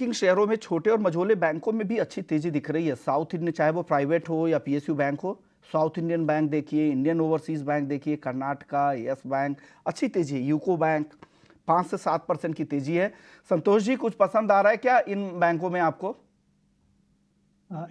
किन शेयरों में छोटे और मझोले बैंकों में भी अच्छी तेजी दिख रही है। साउथ इंडियन, चाहे वो प्राइवेट हो या पीएसयू बैंक हो। साउथ इंडियन बैंक देखिए, इंडियन ओवरसीज बैंक देखिए, कर्नाटका, यस बैंक, अच्छी तेजी है। यूको बैंक 5 से 7% की तेजी है। संतोष जी, कुछ पसंद आ रहा है क्या इन बैंकों में आपको?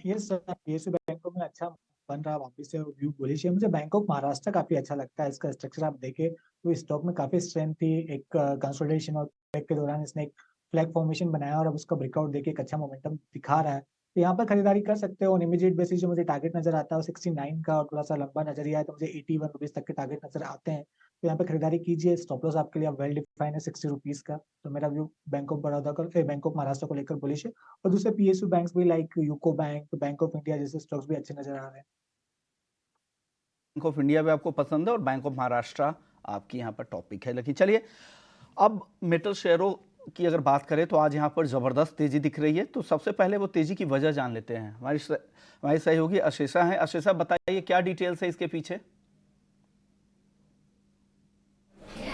ये सर पीएसयू बैंकों में अच्छा बन रहा वापस से व्यू बुलिश है। मुझे बैंक ऑफ महाराष्ट्र काफी अच्छा लगता है। इसका स्ट्रक्चर आप देखें तो इस स्टॉक में काफी स्ट्रेंथ थी। एक कंसोलिडेशन और ब्रेक के दौरान इसने एक फ्लैग फॉर्मेशन बनाया और अब उसका ब्रेकआउट देके एक अच्छा मोमेंटम दिखा रहा है। तो यहाँ पर खरीदारी कर सकते हो। ऑन इमीडिएट बेसिस जो मुझे टारगेट नजर आता है वो 69 का, और थोड़ा सा लंबा नजरिया है तो मुझे 81 रुपीज तक के टारगेट नजर आते हैं। तो यहाँ पे खरीदारी कीजिए। स्टॉप लॉस आपके लिए वेल डिफाइन है 60 रुपीज का। तो मेरा व्यू बैंक ऑफ महाराष्ट्र को लेकर बुलिश है। और दूसरे पीएसयू बैंक्स भी like UCO bank, bank of India जैसे स्टॉक्स भी अच्छे नजर आ रहे हैं। बैंक ऑफ इंडिया भी आपको पसंद है और बैंक ऑफ महाराष्ट्र आपकी यहाँ पर टॉपिक है। लेकिन चलिए, अब मेटल शेयरों की अगर बात करें तो आज यहाँ पर जबरदस्त तेजी दिख रही है। तो सबसे पहले वो तेजी की वजह जान लेते हैं। हमारी सहयोगी अशेषा है। अशेषा, बताइए क्या डिटेल्स है इसके पीछे?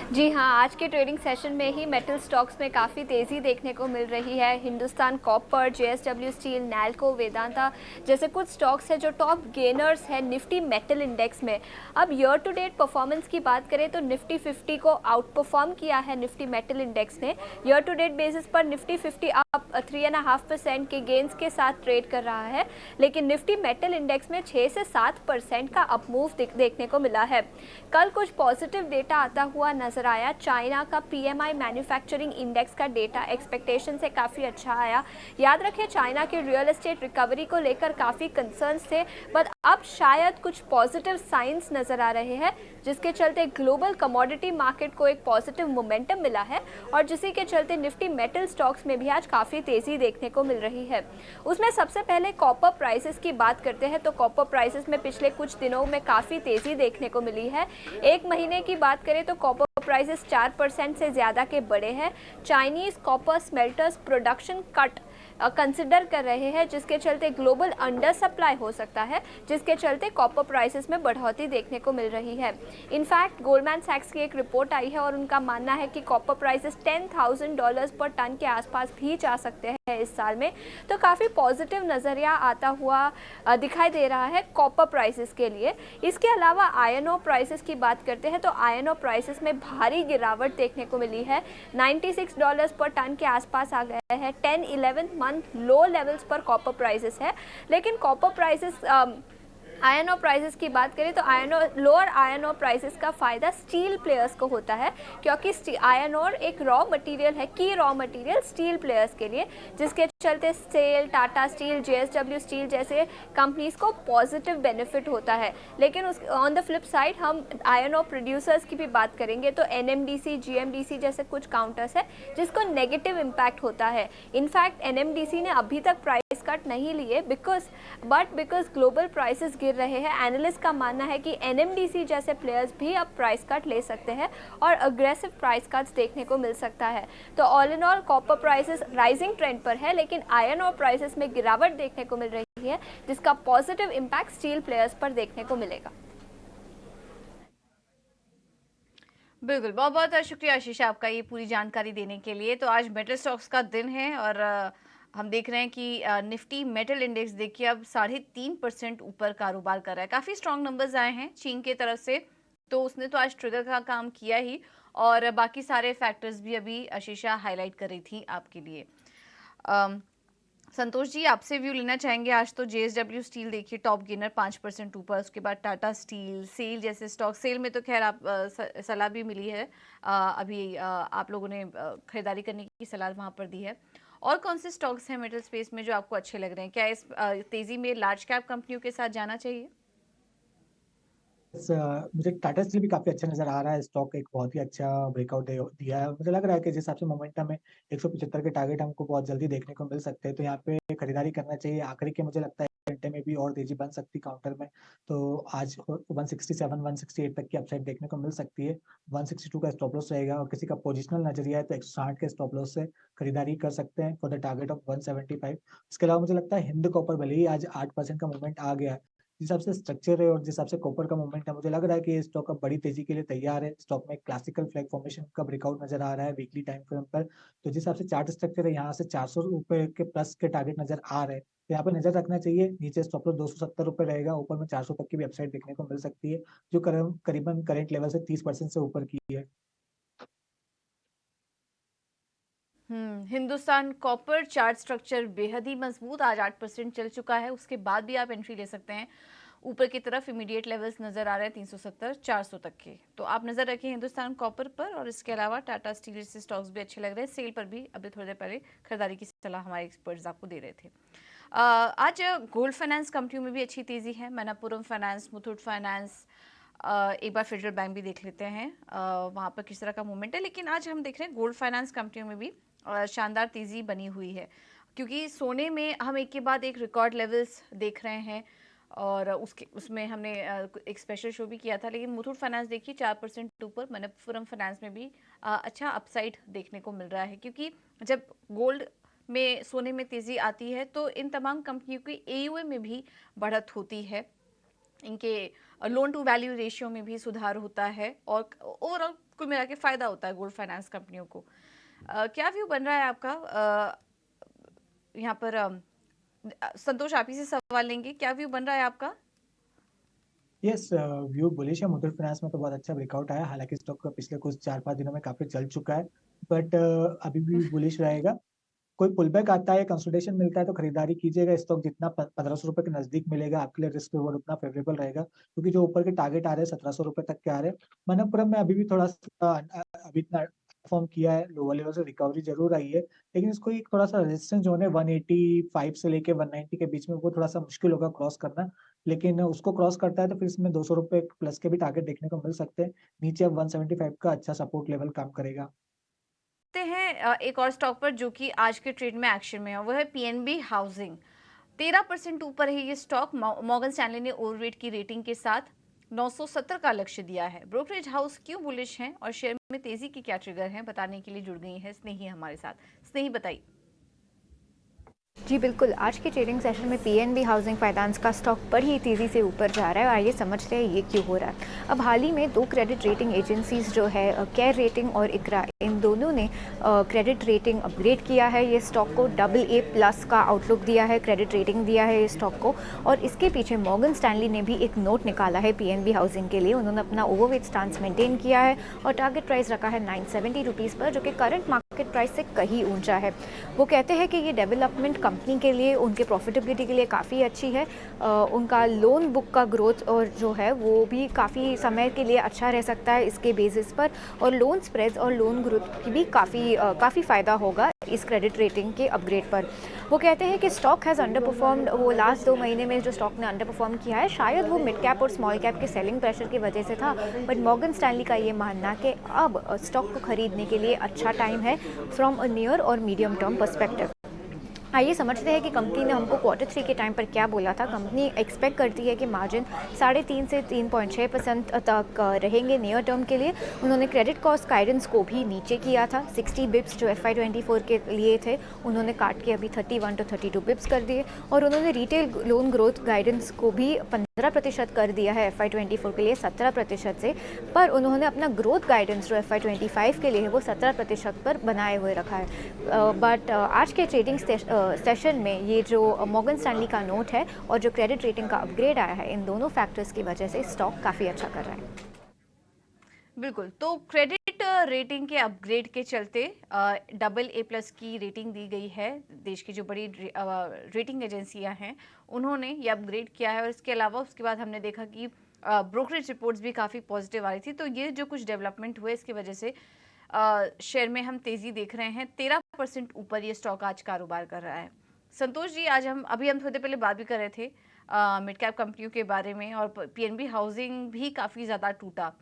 जी हाँ, आज के ट्रेडिंग सेशन में ही मेटल स्टॉक्स में काफ़ी तेज़ी देखने को मिल रही है। Hindustan copper, JSW steel, NALCO, Vedanta जैसे कुछ स्टॉक्स हैं जो टॉप गेनर्स हैं निफ्टी मेटल इंडेक्स में। अब ईयर टू डेट परफॉर्मेंस की बात करें तो निफ्टी 50 को आउट परफॉर्म किया है निफ्टी मेटल इंडेक्स ने। ईयर टू डेट बेसिस पर निफ्टी 50 अप 3.5% के गेंस के साथ ट्रेड कर रहा है, लेकिन निफ्टी मेटल इंडेक्स में 6 से 7% का अपमूव देखने को मिला है। कल कुछ पॉजिटिव डेटा आता हुआ नजर आया। चाइना का पीएमआई मैन्युफैक्चरिंग इंडेक्स का डेटा एक्सपेक्टेशन से काफ़ी अच्छा आया। याद रखें, चाइना के रियल एस्टेट रिकवरी को लेकर काफ़ी कंसर्न्स थे, बट अब शायद कुछ पॉजिटिव साइंस नज़र आ रहे हैं, जिसके चलते ग्लोबल कमोडिटी मार्केट को एक पॉजिटिव मोमेंटम मिला है और जिसी के चलते निफ्टी मेटल स्टॉक्स में भी आज काफ़ी तेज़ी देखने को मिल रही है। उसमें सबसे पहले कॉपर प्राइसेस की बात करते हैं तो कॉपर प्राइसेस में पिछले कुछ दिनों में काफ़ी तेज़ी देखने को मिली है। एक महीने की बात करें तो कॉपर प्राइसेस 4% से ज़्यादा के बढ़े हैं। Chinese copper smelters production cut consider कर रहे हैं, जिसके चलते ग्लोबल अंडर सप्लाई हो सकता है, जिसके चलते कॉपर प्राइसेस में बढ़ोतरी देखने को मिल रही है। इनफैक्ट गोल्डमैन सैक्स की एक रिपोर्ट आई है और उनका मानना है कि कॉपर प्राइसेस $10,000 पर टन के आसपास भी जा सकते हैं इस साल में। तो काफ़ी पॉजिटिव नज़रिया आता हुआ दिखाई दे रहा है कॉपर प्राइसेस के लिए। इसके अलावा आयरन ओर प्राइसेस की बात करते हैं तो आयरन ओर प्राइसेस में भारी गिरावट देखने को मिली है। $96 पर टन के आसपास आ गया है। 10-11 मंथ लो लेवल्स पर कॉपर प्राइसेस है। लेकिन copper prices iron ore prices की बात करें तो लोअर आयरन ओर प्राइसेस का फ़ायदा स्टील प्लेयर्स को होता है, क्योंकि आयरन ओर एक रॉ मटेरियल है, की रॉ मटेरियल स्टील प्लेयर्स के लिए, जिसके चलते सेल, टाटा स्टील, जेएसडब्ल्यू स्टील जैसे कंपनीज को पॉजिटिव बेनिफिट होता है। लेकिन उस ऑन द फ्लिप साइड हम आयरन ओर प्रोड्यूसर्स की भी बात करेंगे तो एनएमडीसी, जीएमडीसी जैसे कुछ काउंटर्स है जिसको नेगेटिव इम्पैक्ट होता है। इनफैक्ट एनएमडीसी ने अभी तक प्राइस कट नहीं लिए बिकॉज ग्लोबल प्राइसेस गिर रहे हैं। एनालिस्ट का मानना है कि एनएमडीसी जैसे प्लेयर्स भी अब प्राइस कट ले सकते हैं और अग्रेसिव प्राइस कट्स देखने को मिल सकता है। तो all in all copper prices rising trend पर है, लेकिन आयरन और प्राइसेस में गिरावट देखने को मिल रही है, जिसका पॉजिटिव इम्पैक्ट स्टील प्लेयर्स पर देखने को मिलेगा। बिल्कुल, बहुत बहुत शुक्रिया आशीष आपका ये पूरी जानकारी देने के लिए। तो आज मेटल स्टॉक्स का दिन है और हम देख रहे हैं कि निफ्टी मेटल इंडेक्स देखिए अब 3.5% ऊपर कारोबार कर रहा है। काफ़ी स्ट्रॉन्ग नंबर्स आए हैं चीन के तरफ से, तो उसने तो आज ट्रिगर का काम किया ही, और बाकी सारे फैक्टर्स भी अभी आशीषा हाईलाइट कर रही थी आपके लिए। संतोष जी, आपसे व्यू लेना चाहेंगे। आज तो जेएसडब्ल्यू स्टील देखिए टॉप गेनर 5% ऊपर, उसके बाद टाटा स्टील, सेल जैसे स्टॉक। सेल में तो खैर आप सलाह भी मिली है, अभी आप लोगों ने खरीदारी करने की सलाह वहाँ पर दी है। और कौन से स्टॉक्स हैं मेटल स्पेस में जो आपको अच्छे लग रहे हैं? क्या इस तेजी में लार्ज कैप कंपनियों के साथ जाना चाहिए? मुझे टाटा स्टील भी काफी अच्छा नजर आ रहा है। स्टॉक एक बहुत ही अच्छा ब्रेकआउट दिया है। मुझे लग रहा है कि जिस हिसाब से मोमेंटम है 175 के टारगेट हमको बहुत जल्दी देखने को मिल सकते हैं, तो यहाँ पे खरीदारी करना चाहिए। आखिरी के मुझे लगता है घंटे में भी और तेजी बन सकती काउंटर में। तो आज 167 168 तक की अपसाइड देखने को मिल सकती है। 162 का स्टॉप लॉस रहेगा और किसी का पोजिशनल नजरिया है तो 160 के स्टॉप लॉस से खरीदारी कर सकते हैं फॉर द टारगेट ऑफ 175। इसके अलावा मुझे लगता है हिंद कॉपर भले ही आज 8% का मूवमेंट आ गया है, जिस हिसाब से स्ट्रक्चर है और जिस हिसाब से कॉपर का मूवमेंट है, मुझे लग रहा है कि ये स्टॉक अब बड़ी तेजी के लिए तैयार है। स्टॉक में क्लासिकल फ्लैग फॉर्मेशन का ब्रेकआउट नजर आ रहा है वीकली टाइम फ्रेम पर। तो जिस हिसाब से चार्ट स्ट्रक्चर है, यहाँ से 400 रुपए के प्लस के टारगेट नजर आ रहे हैं, तो यहाँ पे नजर रखना चाहिए। नीचे स्टॉप लॉस 270 रुपए रहेगा, ऊपर में 400 तक की भी अपसाइड देखने को मिल सकती है, जो करीबन करंट लेवल से 30% से ऊपर की है। हिंदुस्तान कॉपर चार्ट स्ट्रक्चर बेहद ही मजबूत, आज 8% चल चुका है, उसके बाद भी आप एंट्री ले सकते हैं। ऊपर की तरफ इमीडिएट लेवल्स नजर आ रहे हैं 370 400 तक के, तो आप नजर रखें हिंदुस्तान कॉपर पर। और इसके अलावा टाटा स्टील जैसे स्टॉक्स भी अच्छे लग रहे हैं। सेल पर भी अभी थोड़ी देर पहले खरीदारी की सलाह हमारे एक्सपर्ट्स आपको दे रहे थे। आज गोल्ड फाइनेंस कंपनियों में भी अच्छी तेजी है। मनप्पुरम फाइनेंस, मुथूट फाइनेंस, एक बार फेडरल बैंक भी देख लेते हैं वहाँ पर किस तरह का मूवमेंट है। लेकिन आज हम देख रहे हैं गोल्ड फाइनेंस कंपनियों में भी शानदार तेज़ी बनी हुई है, क्योंकि सोने में हम एक के बाद एक रिकॉर्ड लेवल्स देख रहे हैं। और उसमें हमने एक स्पेशल शो भी किया था। लेकिन मुथूट फाइनेंस देखिए 4% ऊपर, मनप्पुरम फाइनेंस में भी अच्छा अपसाइड देखने को मिल रहा है, क्योंकि जब गोल्ड में सोने में तेज़ी आती है तो इन तमाम कंपनियों की AUM में भी बढ़त होती है, इनके लोन टू वैल्यू रेशियो में भी सुधार होता है, और ओवरऑल कुल मिला के फ़ायदा होता है गोल्ड फाइनेंस कंपनियों को। क्या व्यू बन रहा है आपका यहाँ पर? संतोष, आप ही से सवाल लेंगे, क्या व्यू बन रहा है आपका? यस, व्यू बुलिश है। मुथूट फाइनेंस में तो बहुत अच्छा ब्रेकआउट आया, हालांकि स्टॉक का पिछले कुछ 4-5 दिनों में काफी चल चुका है, बट अभी भी बुलिश रहेगा। कोई पुल बैक आता है, कंसोलिडेशन मिलता है तो खरीदारी कीजिएगा। स्टॉक जितना 1500 रुपए के नजदीक मिलेगा, आपके लिए रिस्क रिवॉर्ड उतना फेवरेबल रहेगा, क्योंकि जो ऊपर के टारगेट आ रहे हैं 1700 रुपए तक के आ रहे हैं। मनप्पुरम में अभी भी थोड़ा सा अभी इतना परफॉर्म किया है, लोअर लेवल से रिकवरी जरूर आई है, लेकिन इसको एक थोड़ा सा रेजिस्टेंस जोन है 185 से लेके 190 के बीच में, वो थोड़ा सा मुश्किल होगा क्रॉस करना। लेकिन उसको क्रॉस करता है तो फिर इसमें 200 रुपए प्लस के भी टारगेट देखने को मिल सकते हैं। नीचे अब 175 का अच्छा सपोर्ट लेवल काम करेगा। हैं एक और स्टॉक पर जो कि आज के ट्रेड में एक्शन में है, वो है PNB हाउसिंग। 13% ऊपर है ये स्टॉक। मॉर्गन स्टैनली ने ओवरवेट की रेटिंग के साथ 970 का लक्ष्य दिया है। ब्रोकरेज हाउस क्यों बुलिश हैं और शेयर में तेजी के क्या ट्रिगर हैं, बताने के लिए जुड़ गई है स्नेही हमारे साथ। स्नेही, बताइए। जी बिल्कुल, आज के ट्रेडिंग सेशन में PNB हाउसिंग फाइनेंस का स्टॉक बड़ी तेज़ी से ऊपर जा रहा है, और आइए समझते हैं ये क्यों हो रहा है। अब हाल ही में 2 क्रेडिट रेटिंग एजेंसीज जो है केयर रेटिंग और इकरा, इन दोनों ने क्रेडिट रेटिंग अपग्रेड किया है ये स्टॉक को। AA+ का आउटलुक दिया है, क्रेडिट रेटिंग दिया है ये स्टॉक को। और इसके पीछे मॉर्गन स्टैनली ने भी एक नोट निकाला है PNB हाउसिंग के लिए। उन्होंने अपना ओवरवेट स्टांस मेंटेन किया है और टारगेट प्राइस रखा है 970 रुपीज़ पर, जो कि करंट मार्केट प्राइस से कहीं ऊंचा है। वो कहते हैं कि ये डेवलपमेंट कंपनी के लिए, उनके प्रॉफिटेबिलिटी के लिए काफ़ी अच्छी है। उनका लोन बुक का ग्रोथ और जो है वो भी काफ़ी समय के लिए अच्छा रह सकता है इसके बेसिस पर, और लोन स्प्रेड्स और लोन ग्रोथ की भी काफ़ी फ़ायदा होगा इस क्रेडिट रेटिंग के अपग्रेड पर। वो कहते हैं कि स्टॉक हैज़ अंडर परफॉर्म्ड, वो लास्ट 2 महीने में जो स्टॉक ने अंडर परफॉर्म किया है शायद वो मिड कैप और स्मॉल कैप के सेलिंग प्रेशर की वजह से था, बट मॉर्गन स्टैनली का ये मानना कि अब स्टॉक को खरीदने के लिए अच्छा टाइम है फ्रॉम अ नियर और मीडियम टर्म पर्सपेक्टिव। आइए समझते हैं कि कंपनी ने हमको Q3 के टाइम पर क्या बोला था। कंपनी एक्सपेक्ट करती है कि मार्जिन 3.5 से 3.6% तक रहेंगे नियर टर्म के लिए। उन्होंने क्रेडिट कॉस्ट गाइडेंस को भी नीचे किया था। 60 बिप्स जो FY24 के लिए थे, उन्होंने काट के अभी 31 to 32 बिप्स कर दिए। और उन्होंने रिटेल लोन ग्रोथ गाइडेंस को भी 15% कर दिया है FY24 के लिए 17% से, पर उन्होंने अपना ग्रोथ गाइडेंस जो FY25 के लिए है वो 17% पर बनाए हुए रखा है। बट आज के ट्रेडिंग सेशन में ये जो मॉर्गन स्टैनली का नोट है और जो क्रेडिट रेटिंग का अपग्रेड आया है, इन दोनों फैक्टर्स की वजह से स्टॉक काफ़ी अच्छा कर रहा है। बिल्कुल, तो क्रेडिट रेटिंग के अपग्रेड के चलते AA+ की रेटिंग दी गई है। देश की जो बड़ी रेटिंग एजेंसियां हैं उन्होंने ये अपग्रेड किया है। और इसके अलावा उसके बाद हमने देखा कि ब्रोकरेज रिपोर्ट्स भी काफ़ी पॉजिटिव आ रही थी। तो ये जो कुछ डेवलपमेंट हुए इसकी वजह से शेयर में हम तेज़ी देख रहे हैं। 13% ऊपर ये स्टॉक आज कारोबार कर रहा है। संतोष जी, आज हम थोड़ी देर पहले बात भी कर रहे थे मिड कैप कंपनियों के बारे में, और PNB हाउसिंग भी काफ़ी ज़्यादा टूटा।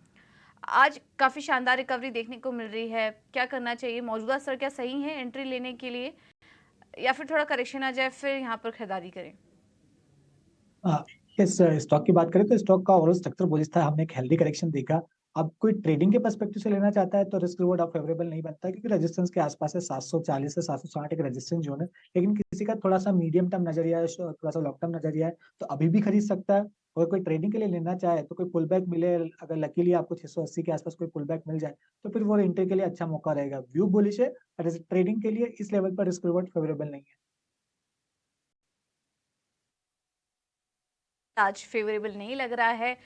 आज काफ़ी शानदार रिकवरी देखने को मिल रही है। क्या करना चाहिए? मौजूदा स्तर क्या सही है एंट्री लेने के लिए, या फिर थोड़ा करेक्शन आ जाए फिर यहाँ पर खरीदारी करें? इस स्टॉक की बात करें तो स्टॉक का ओवरऑल स्ट्रक्चर बुलिश था। हमने एक हेल्दी करेक्शन देखा अब कोई ट्रेडिंग के पर्सपेक्टिव से लेना चाहता है तो रिस्क रिवॉर्ड अब फेवरेबल नहीं बनता, क्योंकि रेजिस्टेंस के आसपास है 740 से 760 एक रेजिस्टेंस जोन है। लेकिन किसी का थोड़ा सा मीडियम टर्म नजरिया है, थोड़ा सा लॉन्ग टर्म नजरिया है, तो अभी भी खरीद सकता है। और कोई ट्रेडिंग के लिए लेना चाहे तो कोई पुल बैक मिले, अगर लकीली आपको 680 के आसपास कोई पुल बैक मिल जाए तो फिर वो एंट्री के लिए अच्छा मौका रहेगा। व्यू बुलिश है, ट्रेडिंग के लिए इस लेवल पर रिस्क रिवॉर्ड फेवरेबल नहीं है। आज फेवरेबल नहीं लग रहा है।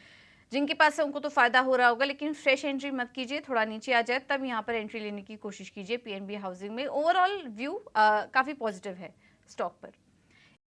जिनके पास है उनको तो फायदा हो रहा होगा, लेकिन फ्रेश एंट्री मत कीजिए, थोड़ा नीचे आ जाए तब यहाँ पर एंट्री लेने की कोशिश कीजिए पीएनबी हाउसिंग में। ओवरऑल व्यू काफी पॉजिटिव है स्टॉक पर।